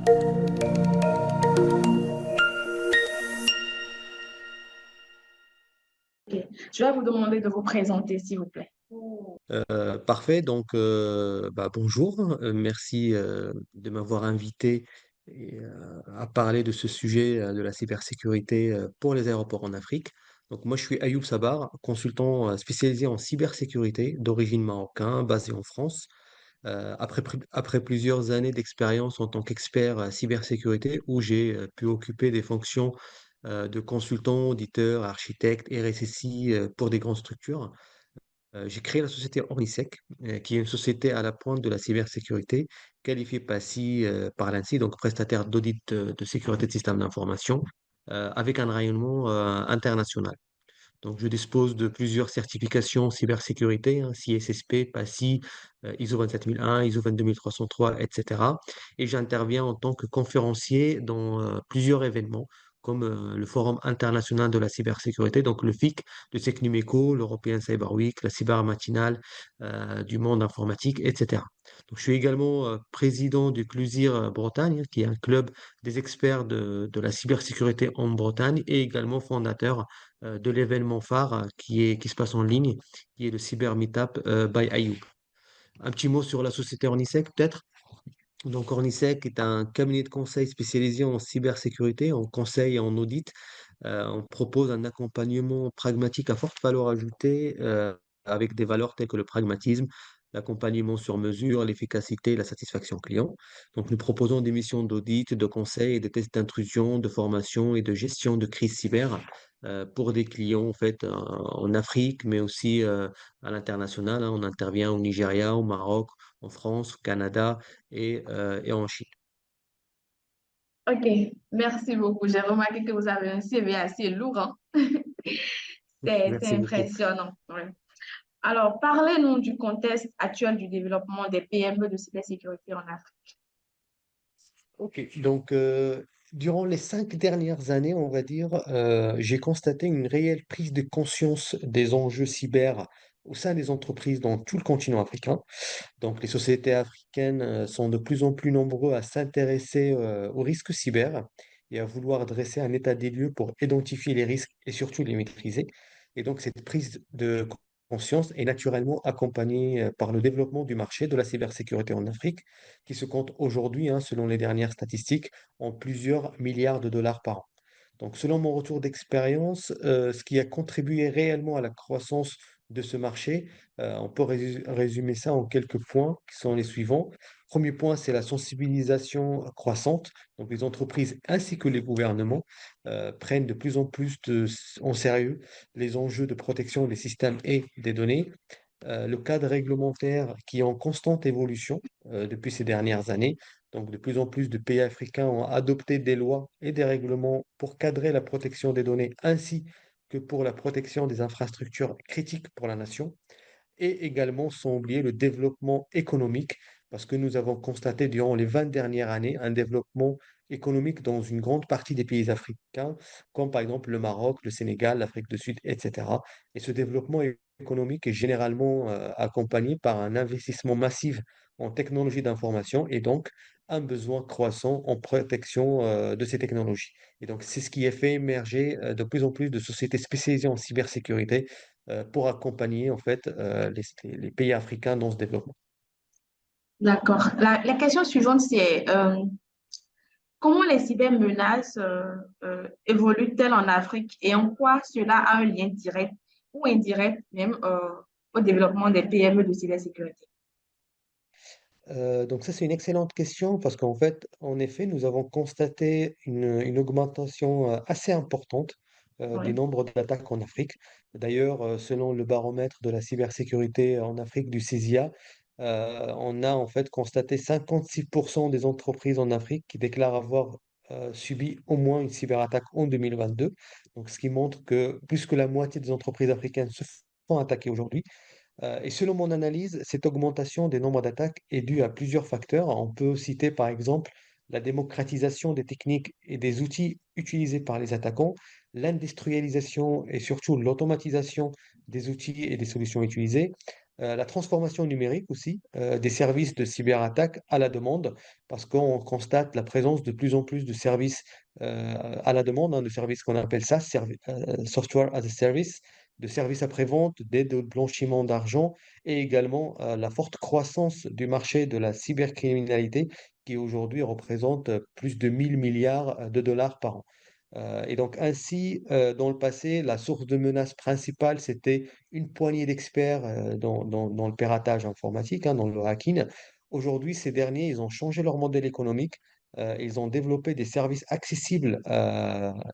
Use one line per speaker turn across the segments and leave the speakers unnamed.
Ok. Je vais vous demander de vous présenter, s'il vous plaît.
Parfait, donc bonjour. Merci de m'avoir invité à parler de ce sujet de la cybersécurité pour les aéroports en Afrique. Donc moi je suis Ayoub Sabar, consultant spécialisé en cybersécurité d'origine marocain, basé en France. Après plusieurs années d'expérience en tant qu'expert cybersécurité, où j'ai pu occuper des fonctions de consultant, auditeur, architecte, RSSI pour des grandes structures. J'ai créé la société Ornisec, qui est une société à la pointe de la cybersécurité, qualifiée PASI par l'ANSSI, donc prestataire d'audit de sécurité de systèmes d'information, avec un rayonnement international. Donc, je dispose de plusieurs certifications cybersécurité, hein, CISSP, PASI, ISO 27001, ISO 22303, etc. Et j'interviens en tant que conférencier dans plusieurs événements, comme le Forum international de la cybersécurité, donc le FIC de Secnumeco, l'European Cyber Week, la Cyber Matinale du monde informatique, etc. Donc, je suis également président du CLUSIR Bretagne, qui est un club des experts de la cybersécurité en Bretagne, et également fondateur de l'événement phare qui se passe en ligne, qui est le Cyber Meetup by Ayoub. Un petit mot sur la société Ornisec, peut-être. Donc, Ornisec est un cabinet de conseil spécialisé en cybersécurité, en conseil et en audit. On propose un accompagnement pragmatique à forte valeur ajoutée avec des valeurs telles que le pragmatisme, l'accompagnement sur mesure, l'efficacité et la satisfaction client. Donc, nous proposons des missions d'audit, de conseil, des tests d'intrusion, de formation et de gestion de crise cyber pour des clients en fait en Afrique, mais aussi à l'international, hein. On intervient au Nigeria, au Maroc, en France, au Canada et en Chine.
Ok, merci beaucoup. J'ai remarqué que vous avez un CV assez lourd, hein. C'est
Merci beaucoup.
impressionnant. Ouais. Alors, parlez-nous du contexte actuel du développement des PME de cybersécurité en Afrique.
Ok, donc durant les 5 dernières années, on va dire, j'ai constaté une réelle prise de conscience des enjeux cyber au sein des entreprises dans tout le continent africain. Donc les sociétés africaines sont de plus en plus nombreux à s'intéresser aux risques cyber et à vouloir dresser un état des lieux pour identifier les risques et surtout les maîtriser. Et donc cette prise de conscience est naturellement accompagnée par le développement du marché de la cybersécurité en Afrique, qui se compte aujourd'hui, hein, selon les dernières statistiques, en plusieurs milliards de dollars par an. Donc, selon mon retour d'expérience, ce qui a contribué réellement à la croissance de ce marché, on peut résumer ça en quelques points qui sont les suivants. Premier point, c'est la sensibilisation croissante. Donc, les entreprises ainsi que les gouvernements prennent de plus en plus en sérieux les enjeux de protection des systèmes et des données. Le cadre réglementaire qui est en constante évolution depuis ces dernières années. Donc, de plus en plus de pays africains ont adopté des lois et des règlements pour cadrer la protection des données ainsi que pour la protection des infrastructures critiques pour la nation. Et également, sans oublier le développement économique, parce que nous avons constaté durant les 20 dernières années un développement économique dans une grande partie des pays africains, comme par exemple le Maroc, le Sénégal, l'Afrique du Sud, etc. Et ce développement économique est généralement accompagné par un investissement massif en technologie d'information et donc un besoin croissant en protection de ces technologies. Et donc, c'est ce qui a fait émerger de plus en plus de sociétés spécialisées en cybersécurité pour accompagner en fait les pays africains dans ce développement.
D'accord. La question suivante, c'est comment les cybermenaces évoluent-elles en Afrique et en quoi cela a un lien direct ou indirect même au développement des PME de cybersécurité?
Donc ça, c'est une excellente question parce qu'en fait, en effet, nous avons constaté une augmentation assez importante des
Oui.
nombres d'attaques en Afrique. D'ailleurs, selon le baromètre de la cybersécurité en Afrique du CISIA, on a en fait constaté 56% des entreprises en Afrique qui déclarent avoir subi au moins une cyberattaque en 2022. Donc, ce qui montre que plus que la moitié des entreprises africaines se font attaquer aujourd'hui. Et selon mon analyse, cette augmentation des nombres d'attaques est due à plusieurs facteurs. On peut citer par exemple la démocratisation des techniques et des outils utilisés par les attaquants, l'industrialisation et surtout l'automatisation des outils et des solutions utilisées, La transformation numérique aussi, des services de cyberattaque à la demande, parce qu'on constate la présence de plus en plus de services à la demande, hein, de services qu'on appelle ça, Software as a Service, de services après-vente, d'aide au blanchiment d'argent, et également la forte croissance du marché de la cybercriminalité, qui aujourd'hui représente plus de 1000 milliards de dollars par an. Et donc ainsi, dans le passé, la source de menace principale, c'était une poignée d'experts dans le piratage informatique, hein, dans le hacking. Aujourd'hui, ces derniers, ils ont changé leur modèle économique. Ils ont développé des services accessibles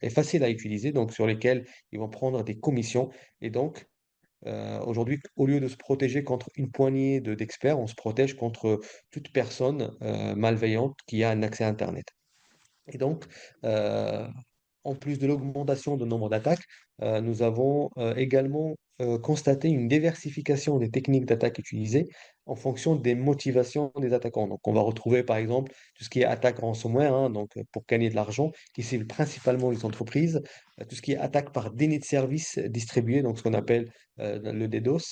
et faciles à utiliser, donc sur lesquels ils vont prendre des commissions. Et donc, aujourd'hui, au lieu de se protéger contre une poignée d'experts, on se protège contre toute personne malveillante qui a un accès à Internet. Et donc, euh, en plus de l'augmentation du nombre d'attaques, nous avons également constaté une diversification des techniques d'attaque utilisées en fonction des motivations des attaquants. Donc, on va retrouver par exemple tout ce qui est attaque ransomware, hein, donc pour gagner de l'argent, qui cible principalement les entreprises, tout ce qui est attaque par déni de services distribués, donc ce qu'on appelle le DDoS.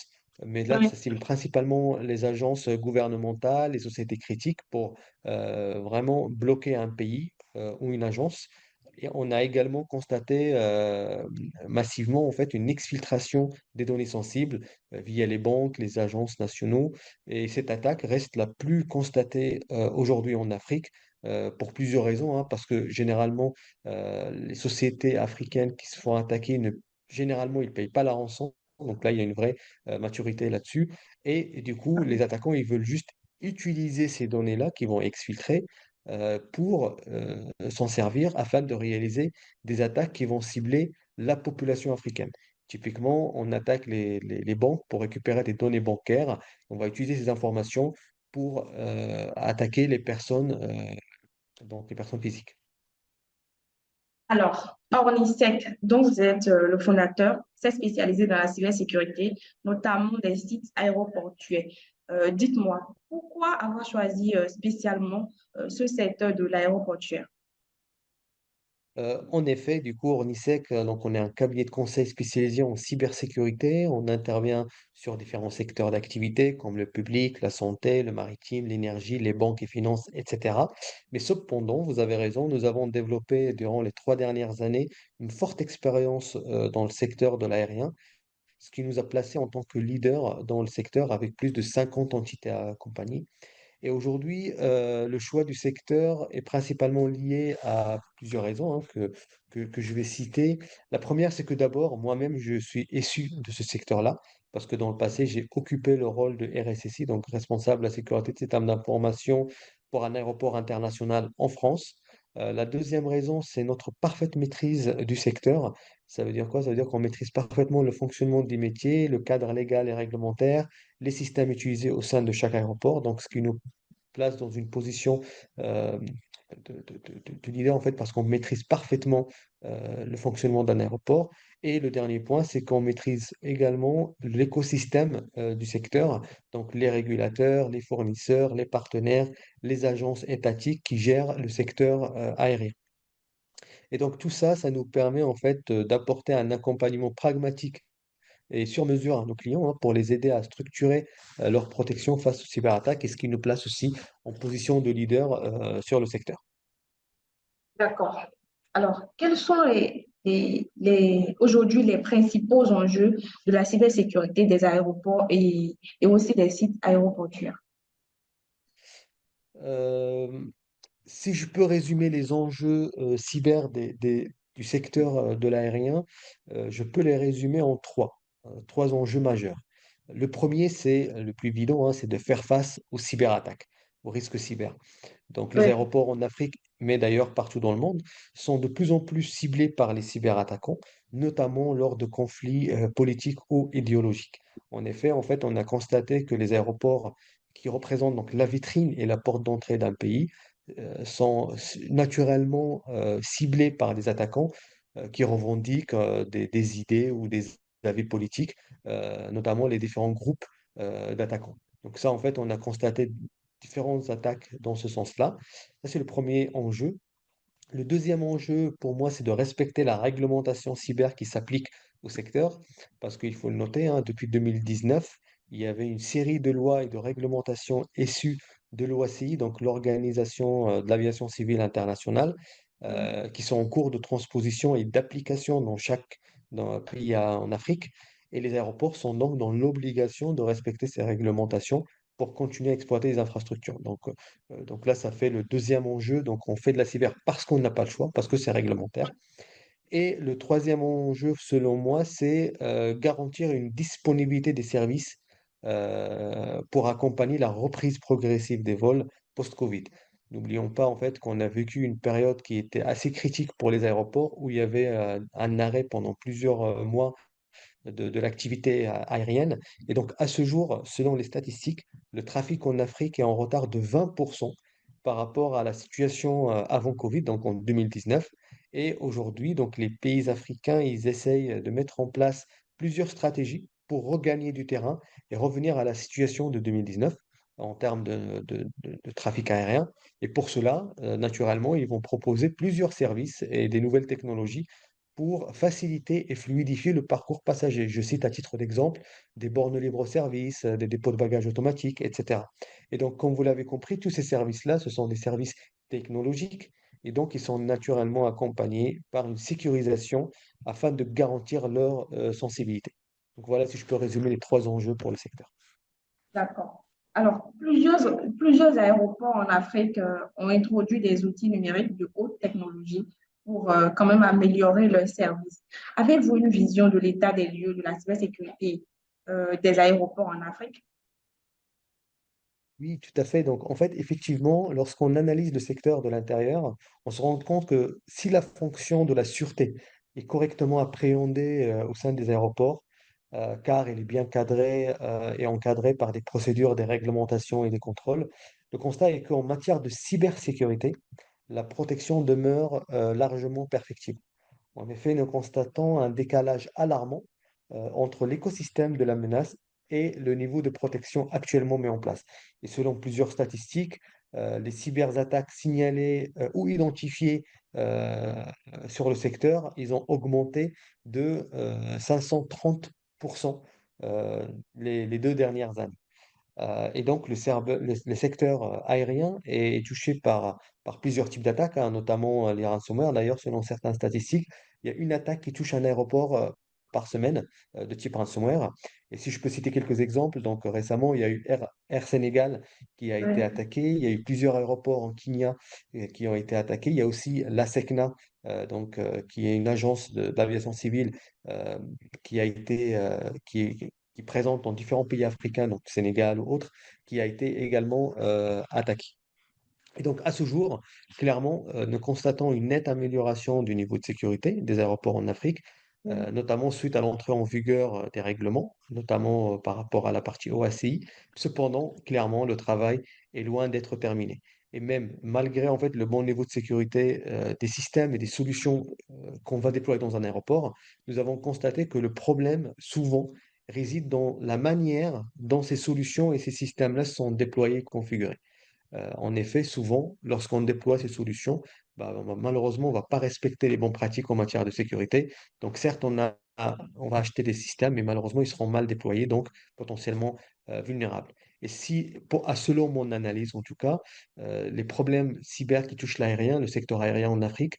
Mais là,
Oui.
ça cible principalement les agences gouvernementales, les sociétés critiques pour vraiment bloquer un pays ou une agence. Et on a également constaté massivement en fait une exfiltration des données sensibles via les banques, les agences nationaux. Et cette attaque reste la plus constatée aujourd'hui en Afrique pour plusieurs raisons, hein, parce que généralement les sociétés africaines qui se font attaquer généralement ils payent pas la rançon. Donc là, il y a une vraie maturité là-dessus. Et du coup, les attaquants, ils veulent juste utiliser ces données-là qui vont exfiltrer pour s'en servir afin de réaliser des attaques qui vont cibler la population africaine. Typiquement, on attaque les banques pour récupérer des données bancaires. On va utiliser ces informations pour attaquer les personnes, donc les personnes physiques.
Alors, Ornisec, dont vous êtes le fondateur, s'est spécialisé dans la cybersécurité, notamment des sites aéroportuaires. Dites-moi, pourquoi avoir choisi spécialement ce secteur de l'aéroportuaire?
En effet, du coup, Ornisec, donc on est un cabinet de conseil spécialisé en cybersécurité. On intervient sur différents secteurs d'activité comme le public, la santé, le maritime, l'énergie, les banques et finances, etc. Mais cependant, vous avez raison, nous avons développé durant les 3 dernières années une forte expérience dans le secteur de l'aérien, ce qui nous a placés en tant que leader dans le secteur avec plus de 50 entités accompagnées. Et aujourd'hui, le choix du secteur est principalement lié à plusieurs raisons, hein, que je vais citer. La première, c'est que d'abord, moi-même, je suis issu de ce secteur-là, parce que dans le passé, j'ai occupé le rôle de RSSI, donc responsable de la sécurité de système d'information pour un aéroport international en France. La deuxième raison, c'est notre parfaite maîtrise du secteur. Ça veut dire quoi? Ça veut dire qu'on maîtrise parfaitement le fonctionnement des métiers, le cadre légal et réglementaire, les systèmes utilisés au sein de chaque aéroport, donc ce qui nous place dans une position euh, de leader en fait parce qu'on maîtrise parfaitement le fonctionnement d'un aéroport. Et le dernier point, c'est qu'on maîtrise également l'écosystème du secteur, donc les régulateurs, les fournisseurs, les partenaires, les agences étatiques qui gèrent le secteur aérien. Et donc tout ça, ça nous permet en fait d'apporter un accompagnement pragmatique et sur mesure à nos clients, hein, pour les aider à structurer leur protection face aux cyberattaques et ce qui nous place aussi en position de leader sur le secteur.
D'accord. Alors, quels sont aujourd'hui les principaux enjeux de la cybersécurité des aéroports et aussi des sites aéroportuaires?
Euh, Si je peux résumer les enjeux cyber du secteur de l'aérien, je peux les résumer en trois enjeux majeurs. Le premier, c'est le plus évident, hein, c'est de faire face aux cyberattaques, aux risques cyber. Donc, les
Oui.
aéroports en Afrique, mais d'ailleurs partout dans le monde, sont de plus en plus ciblés par les cyberattaquants, notamment lors de conflits politiques ou idéologiques. En effet, en fait, on a constaté que les aéroports qui représentent donc la vitrine et la porte d'entrée d'un pays sont naturellement ciblés par des attaquants qui revendiquent des idées ou des avis politiques, notamment les différents groupes d'attaquants. Donc ça, en fait, on a constaté différentes attaques dans ce sens-là. Ça, c'est le premier enjeu. Le deuxième enjeu, pour moi, c'est de respecter la réglementation cyber qui s'applique au secteur, parce qu'il faut le noter, hein, depuis 2019, il y avait une série de lois et de réglementations issues de l'OACI, donc l'Organisation de l'aviation civile internationale,
Oui.
qui sont en cours de transposition et d'application dans chaque pays en Afrique. Et les aéroports sont donc dans l'obligation de respecter ces réglementations pour continuer à exploiter les infrastructures. Donc là, ça fait le deuxième enjeu. Donc on fait de la cyber parce qu'on n'a pas le choix, parce que c'est réglementaire. Et le troisième enjeu, selon moi, c'est garantir une disponibilité des services pour accompagner la reprise progressive des vols post-Covid. N'oublions pas en fait qu'on a vécu une période qui était assez critique pour les aéroports où il y avait un arrêt pendant plusieurs mois de l'activité aérienne. Et donc, à ce jour, selon les statistiques, le trafic en Afrique est en retard de 20% par rapport à la situation avant Covid, donc en 2019. Et aujourd'hui, donc, les pays africains, ils essayent de mettre en place plusieurs stratégies pour regagner du terrain et revenir à la situation de 2019 en termes de trafic aérien. Et pour cela, naturellement, ils vont proposer plusieurs services et des nouvelles technologies pour faciliter et fluidifier le parcours passager. Je cite à titre d'exemple des bornes libre-service, des dépôts de bagages automatiques, etc. Et donc, comme vous l'avez compris, tous ces services-là, ce sont des services technologiques et donc ils sont naturellement accompagnés par une sécurisation afin de garantir leur sensibilité. Donc voilà si je peux résumer les trois enjeux pour le secteur.
D'accord. Alors, plusieurs aéroports en Afrique ont introduit des outils numériques de haute technologie pour quand même améliorer leur service. Avez-vous une vision de l'état des lieux de la cybersécurité des aéroports en Afrique?
Oui, tout à fait. Donc, en fait, effectivement, lorsqu'on analyse le secteur de l'intérieur, on se rend compte que si la fonction de la sûreté est correctement appréhendée au sein des aéroports, car elle est bien cadrée et encadrée par des procédures, des réglementations et des contrôles, le constat est qu'en matière de cybersécurité, la protection demeure largement perfectible. En effet, nous constatons un décalage alarmant entre l'écosystème de la menace et le niveau de protection actuellement mis en place. Et selon plusieurs statistiques, les cyberattaques signalées ou identifiées euh, sur le secteur, ils ont augmenté de 530% les 2 dernières années. Et donc, le secteur aérien est touché par plusieurs types d'attaques, hein, notamment les ransomware. D'ailleurs, selon certaines statistiques, il y a une attaque qui touche un aéroport par semaine de type ransomware. Et si je peux citer quelques exemples, donc récemment, il y a eu Air Sénégal qui a été
Oui.
attaqué. Il y a eu plusieurs aéroports en Kenya qui ont été attaqués. Il y a aussi l'ASECNA, qui est une agence d'aviation civile euh, qui a été, qui présente dans différents pays africains, donc Sénégal ou autres, qui a été également attaqué. Et donc, à ce jour, clairement, nous constatons une nette amélioration du niveau de sécurité des aéroports en Afrique,
Oui.
notamment suite à l'entrée en vigueur des règlements, notamment par rapport à la partie OACI. Cependant, clairement, le travail est loin d'être terminé. Et même malgré en fait le bon niveau de sécurité des systèmes et des solutions qu'on va déployer dans un aéroport, nous avons constaté que le problème, souvent, réside dans la manière dont ces solutions et ces systèmes-là sont déployés et configurés. En effet, souvent, lorsqu'on déploie ces solutions, bah, malheureusement, on ne va pas respecter les bonnes pratiques en matière de sécurité. Donc, certes, on va acheter des systèmes, mais malheureusement, ils seront mal déployés, donc potentiellement vulnérables. Et si, selon mon analyse en tout cas, les problèmes cyber qui touchent l'aérien, le secteur aérien en Afrique,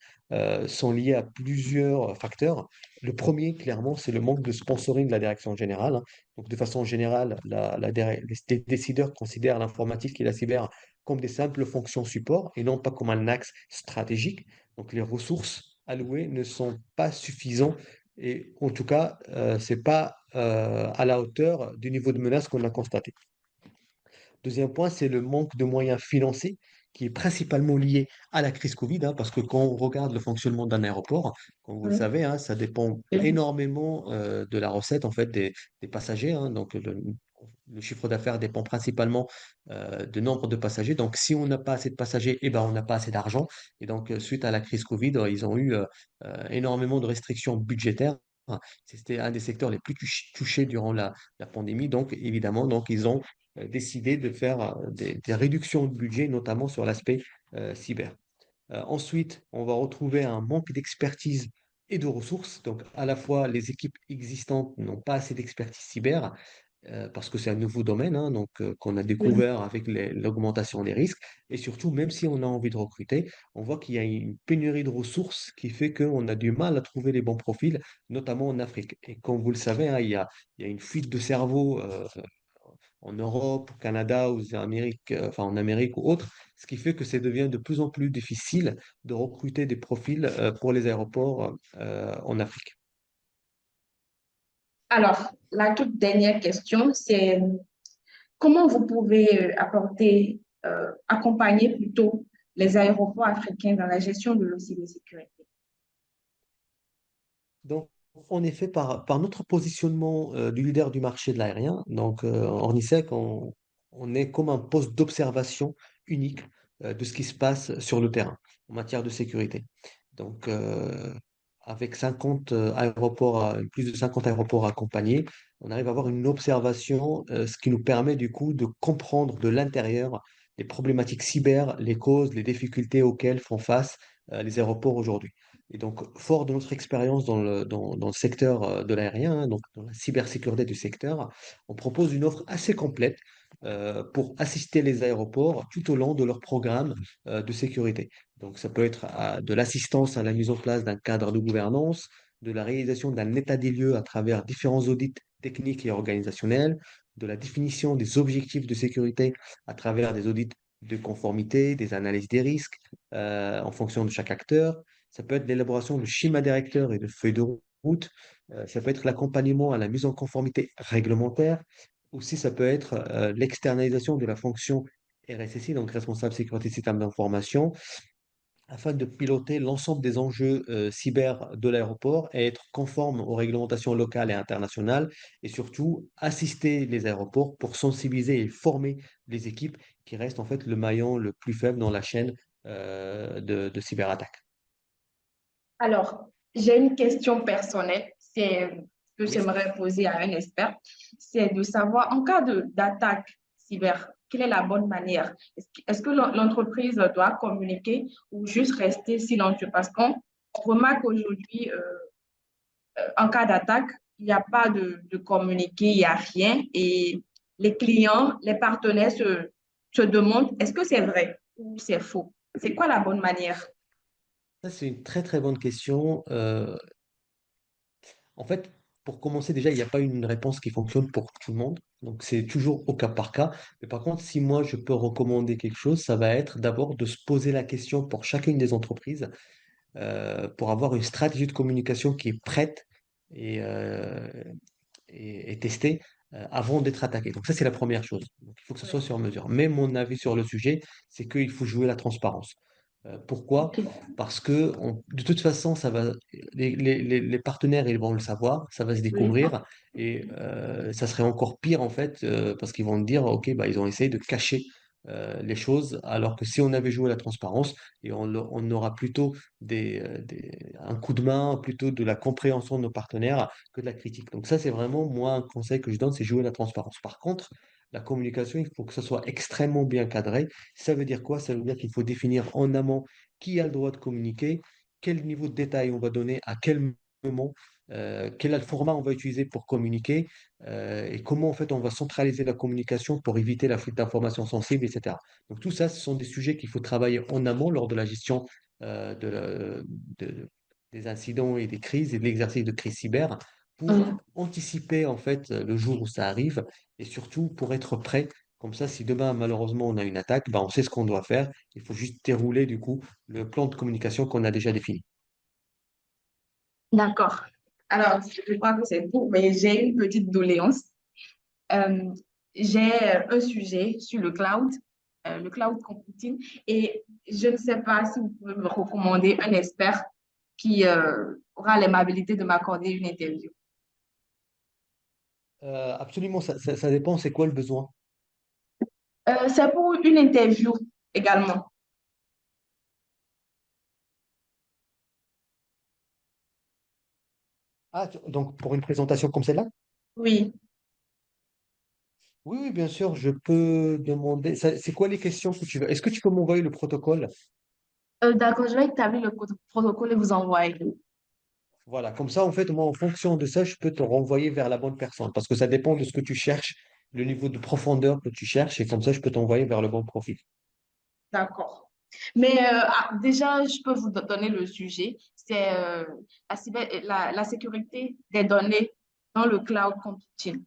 sont liés à plusieurs facteurs. Le premier, clairement, c'est le manque de sponsoring de la direction générale, hein. Donc, de façon générale, les décideurs considèrent l'informatique et la cyber comme des simples fonctions support et non pas comme un axe stratégique. Donc les ressources allouées ne sont pas suffisantes et en tout cas, c'est pas à la hauteur du niveau de menace qu'on a constaté. Deuxième point, c'est le manque de moyens financiers qui est principalement lié à la crise Covid, hein, parce que quand on regarde le fonctionnement d'un aéroport, comme vous le
Oui.
savez, hein, ça dépend énormément de la recette en fait des passagers, hein. Donc le chiffre d'affaires dépend principalement du nombre de passagers. Donc si on n'a pas assez de passagers, eh ben, on n'a pas assez d'argent. Et donc suite à la crise Covid, ils ont eu énormément de restrictions budgétaires. C'était un des secteurs les plus touchés durant la pandémie. Donc évidemment, donc, ils ont décidé de faire des réductions de budget, notamment sur l'aspect cyber. Ensuite, on va retrouver un manque d'expertise et de ressources. Donc, à la fois, les équipes existantes n'ont pas assez d'expertise cyber parce que c'est un nouveau domaine, hein, donc qu'on a
Oui.
découvert avec l'augmentation des risques. Et surtout, même si on a envie de recruter, on voit qu'il y a une pénurie de ressources qui fait qu'on a du mal à trouver les bons profils, notamment en Afrique. Et comme vous le savez, hein, il y a une fuite de cerveau en Europe, au Canada, aux Amériques, enfin en Amérique ou autre, ce qui fait que ça devient de plus en plus difficile de recruter des profils pour les aéroports en Afrique.
Alors, la toute dernière question, c'est comment vous pouvez accompagner plutôt les aéroports africains dans la gestion de leur cybersécurité?
Donc, en effet, par notre positionnement du leader du marché de l'aérien, donc Ornisec, on est comme un poste d'observation unique de ce qui se passe sur le terrain en matière de sécurité. Donc, avec 50 aéroports, plus de 50 aéroports accompagnés, on arrive à avoir une observation, ce qui nous permet du coup de comprendre de l'intérieur les problématiques cyber, les causes, les difficultés auxquelles font face les aéroports aujourd'hui. Et donc, fort de notre expérience dans le secteur de l'aérien, hein, donc dans la cybersécurité du secteur, on propose une offre assez complète pour assister les aéroports tout au long de leur programme de sécurité. Donc, ça peut être de l'assistance à la mise en place d'un cadre de gouvernance, de la réalisation d'un état des lieux à travers différents audits techniques et organisationnels, de la définition des objectifs de sécurité à travers des audits de conformité, des analyses des risques en fonction de chaque acteur. Ça peut être l'élaboration de schémas directeurs et de feuilles de route. Ça peut être l'accompagnement à la mise en conformité réglementaire. Aussi, ça peut être l'externalisation de la fonction RSSI, donc responsable sécurité système d'information, afin de piloter l'ensemble des enjeux cyber de l'aéroport et être conforme aux réglementations locales et internationales, et surtout assister les aéroports pour sensibiliser et former les équipes qui restent en fait le maillon le plus faible dans la chaîne de cyberattaque.
Alors, j'ai une question personnelle, c'est que
Oui.
j'aimerais poser à un expert, c'est de savoir en cas d'attaque cyber, quelle est la bonne manière? Est-ce que l'entreprise doit communiquer ou juste rester silencieux? Parce qu'on remarque aujourd'hui, en cas d'attaque, il n'y a pas de communiqué, il n'y a rien et les clients, les partenaires se demandent est-ce que c'est vrai ou c'est faux? C'est quoi la bonne manière?
Ça, c'est une très très bonne question. En fait, pour commencer, déjà, il n'y a pas une réponse qui fonctionne pour tout le monde. Donc, c'est toujours au cas par cas. Mais par contre, si moi, je peux recommander quelque chose, ça va être d'abord de se poser la question pour chacune des entreprises, pour avoir une stratégie de communication qui est prête et, euh, et testée avant d'être attaquée. Donc, ça, c'est la première chose. Donc, il faut que ce soit
Oui.
sur mesure. Mais mon avis sur le sujet, c'est qu'il faut jouer la transparence. Pourquoi?
Ok.
Parce que de toute façon, les partenaires ils vont le savoir, ça va se
Oui.
découvrir et ça serait encore pire en fait parce qu'ils vont dire ok bah ils ont essayé de cacher les choses alors que si on avait joué à la transparence et on aura plutôt un coup de main plutôt de la compréhension de nos partenaires que de la critique. Donc ça c'est vraiment moi un conseil que je donne, c'est jouer à la transparence. Par contre, la communication, il faut que ça soit extrêmement bien cadré. Ça veut dire quoi? Ça veut dire qu'il faut définir en amont qui a le droit de communiquer, quel niveau de détail on va donner, à quel moment, quel est le format on va utiliser pour communiquer, et comment en fait on va centraliser la communication pour éviter la fuite d'informations sensibles, etc. Donc tout ça, ce sont des sujets qu'il faut travailler en amont lors de la gestion des incidents et des crises et de l'exercice de crise cyber pour
Mhm.
anticiper en fait le jour où ça arrive et surtout pour être prêt. Comme ça, si demain, malheureusement, on a une attaque, bah, on sait ce qu'on doit faire. Il faut juste dérouler, du coup, le plan de communication qu'on a déjà défini.
D'accord. Alors, je crois que c'est tout, mais j'ai une petite doléance. Euh, j'ai un sujet sur le cloud computing, et je ne sais pas si vous pouvez me recommander un expert qui aura l'aimabilité de m'accorder une interview.
Absolument, ça dépend, c'est quoi le besoin?
C'est pour une interview également.
Ah, donc pour une présentation comme celle-là?
Oui.
Oui, oui, bien sûr, je peux demander. C'est quoi les questions que tu veux? Est-ce que tu peux m'envoyer le protocole?
D'accord, je vais établir le protocole et vous envoyer.
Voilà, comme ça, en fait, moi, en fonction de ça, je peux te renvoyer vers la bonne personne parce que ça dépend de ce que tu cherches, le niveau de profondeur que tu cherches, et comme ça, je peux t'envoyer vers le bon profil.
D'accord. Mais déjà, je peux vous donner le sujet. C'est la sécurité des données dans le cloud computing.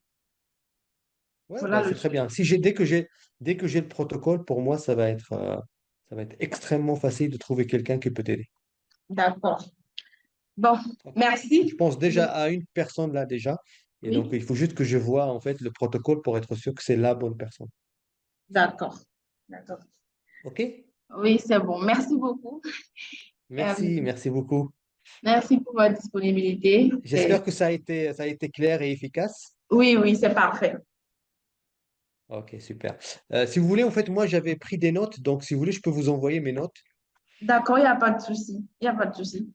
Ouais,
Voilà
bah,
le
c'est très
sujet.
bien. Dès que j'ai le protocole, pour moi, ça va être extrêmement facile de trouver quelqu'un qui peut t'aider.
D'accord. Bon,
Ok. Je
merci.
pense déjà à une personne là déjà. Et donc,
Oui,
il faut juste que je vois en fait le protocole pour être sûr que c'est la bonne personne.
d'accord. D'accord.
OK?
Oui, c'est bon. Merci beaucoup. Euh,
Merci beaucoup.
merci pour votre disponibilité.
J'espère que ça a été clair et efficace.
Oui, oui, c'est parfait.
Ok, super. Si vous voulez, en fait, moi, j'avais pris des notes. Donc, si vous voulez, je peux vous envoyer mes notes
D'accord, il n'y a pas de souci. Il n'y a pas de souci.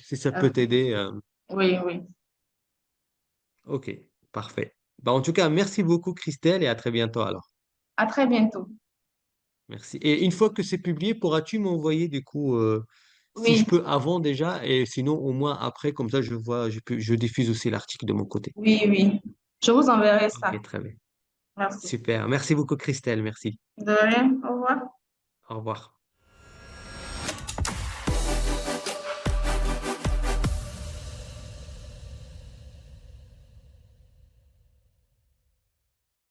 si ça
Euh,
peut t'aider.
oui, oui.
Ok, parfait. Bah, en tout cas, merci beaucoup, Christelle, et à très bientôt alors.
À très bientôt.
Merci. Et une fois que c'est publié, pourras-tu m'envoyer du coup, si je
Oui,
peux avant déjà, et sinon au moins après, comme ça je vois, je diffuse aussi l'article de mon côté.
oui, oui. Je vous enverrai ça.
Ok, très bien.
Merci.
Super. Merci beaucoup, Christelle. Merci.
De rien. Au revoir.
Au revoir.